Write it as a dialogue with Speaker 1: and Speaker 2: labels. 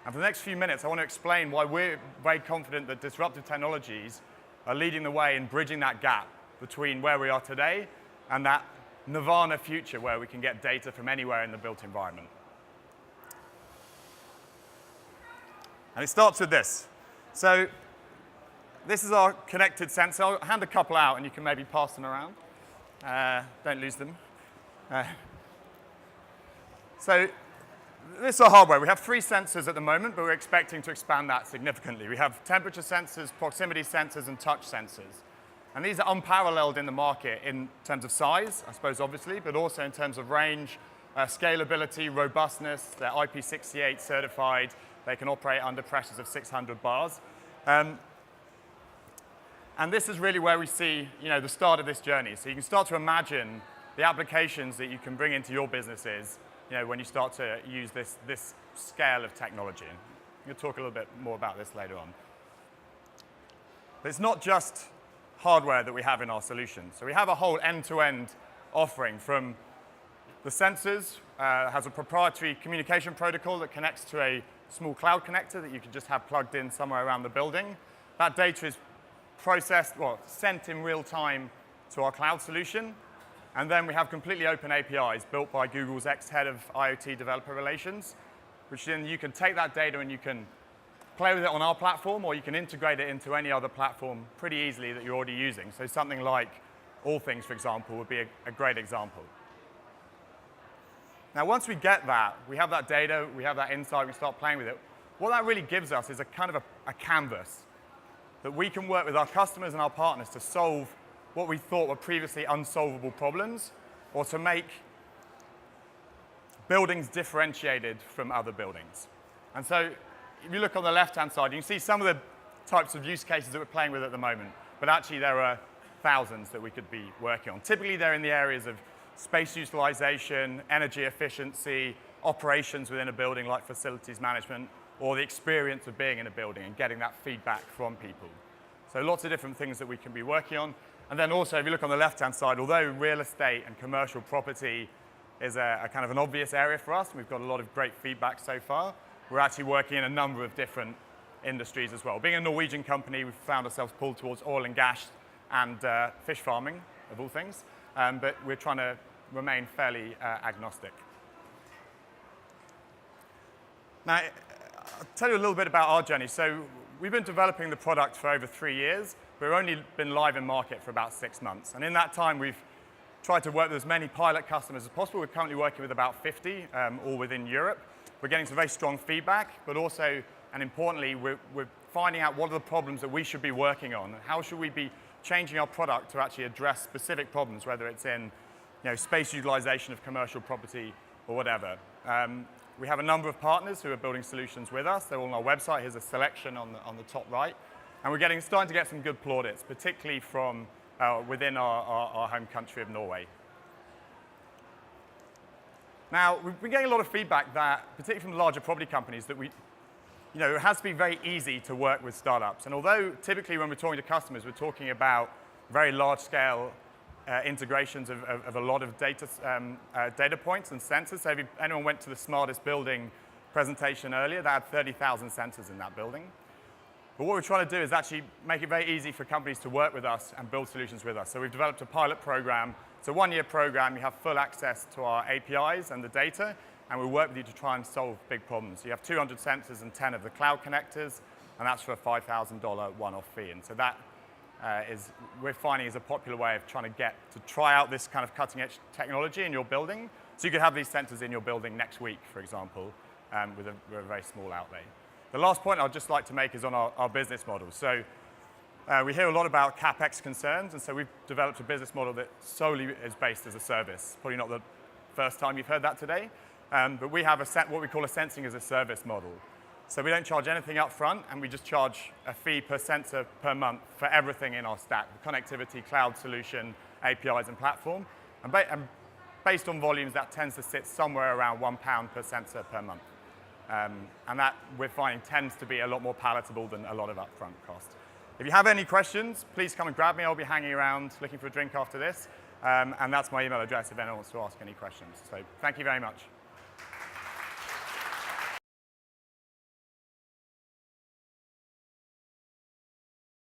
Speaker 1: And for the next few minutes, I want to explain why we're very confident that disruptive technologies are leading the way in bridging that gap between where we are today and that nirvana future where we can get data from anywhere in the built environment. And it starts with this. So this is our connected sensor. I'll hand a couple out, and you can maybe pass them around. Don't lose them. So this is our hardware. We have 3 sensors at the moment, but we're expecting to expand that significantly. We have temperature sensors, proximity sensors, and touch sensors. And these are unparalleled in the market in terms of size, I suppose, obviously, but also in terms of range, scalability, robustness. They're IP68 certified. They can operate under pressures of 600 bars. And this is really where we see, the start of this journey. So you can start to imagine the applications that you can bring into your businesses, when you start to use this scale of technology. We'll talk a little bit more about this later on. But it's not just hardware that we have in our solution. So we have a whole end-to-end offering from the sensors, has a proprietary communication protocol that connects to a small cloud connector that you can just have plugged in somewhere around the building. That data is sent in real time to our cloud solution. And then we have completely open APIs built by Google's ex-head of IoT developer relations, which then you can take that data and you can play with it on our platform, or you can integrate it into any other platform pretty easily that you're already using. So something like All Things, for example, would be a great example. Now, once we get that, we have that data, we have that insight, we start playing with it, what that really gives us is a kind of a canvas that we can work with our customers and our partners to solve what we thought were previously unsolvable problems, or to make buildings differentiated from other buildings. And so if you look on the left-hand side, you can see some of the types of use cases that we're playing with at the moment, but actually there are thousands that we could be working on. Typically, they're in the areas of space utilization, energy efficiency, operations within a building like facilities management, or the experience of being in a building and getting that feedback from people. So lots of different things that we can be working on. And then also, if you look on the left-hand side, although real estate and commercial property is a kind of an obvious area for us, and we've got a lot of great feedback so far, we're actually working in a number of different industries as well. Being a Norwegian company, we've found ourselves pulled towards oil and gas and fish farming, of all things, but we're trying to remain fairly agnostic. Now, I'll tell you a little bit about our journey. So we've been developing the product for over 3 years. We've only been live in market for about 6 months. And in that time, we've tried to work with as many pilot customers as possible. We're currently working with about 50, all within Europe. We're getting some very strong feedback, but also, and importantly, we're finding out what are the problems that we should be working on, and how should we be changing our product to actually address specific problems, whether it's in space utilization of commercial property or whatever. We have a number of partners who are building solutions with us. They're all on our website. Here's a selection on the top right. And we're starting to get some good plaudits, particularly from within our home country of Norway. Now, we've been getting a lot of feedback that, particularly from larger property companies, that it has to be very easy to work with startups. And although typically when we're talking to customers, we're talking about very large-scale integrations of a lot of data points and sensors. So if anyone went to the Smartest Building presentation earlier, they had 30,000 sensors in that building. But what we're trying to do is actually make it very easy for companies to work with us and build solutions with us. So we've developed a pilot program. It's a 1-year program. You have full access to our APIs and the data, and we'll work with you to try and solve big problems. You have 200 sensors and 10 of the cloud connectors, and that's for a $5,000 one-off fee. And so that we're finding is a popular way of trying to try out this kind of cutting-edge technology in your building. So you could have these sensors in your building next week, for example, with a very small outlay. The last point I'd just like to make is on our business model. So we hear a lot about CapEx concerns, and so we've developed a business model that solely is based as a service. Probably not the first time you've heard that today, but we have what we call a sensing as a service model. So we don't charge anything up front, and we just charge a fee per sensor per month for everything in our stack, the connectivity, cloud solution, APIs, and platform. And based on volumes, that tends to sit somewhere around £1 per sensor per month. And that, we're finding, tends to be a lot more palatable than a lot of upfront cost. If you have any questions, please come and grab me. I'll be hanging around looking for a drink after this. And that's my email address if anyone wants to ask any questions. So thank you very much.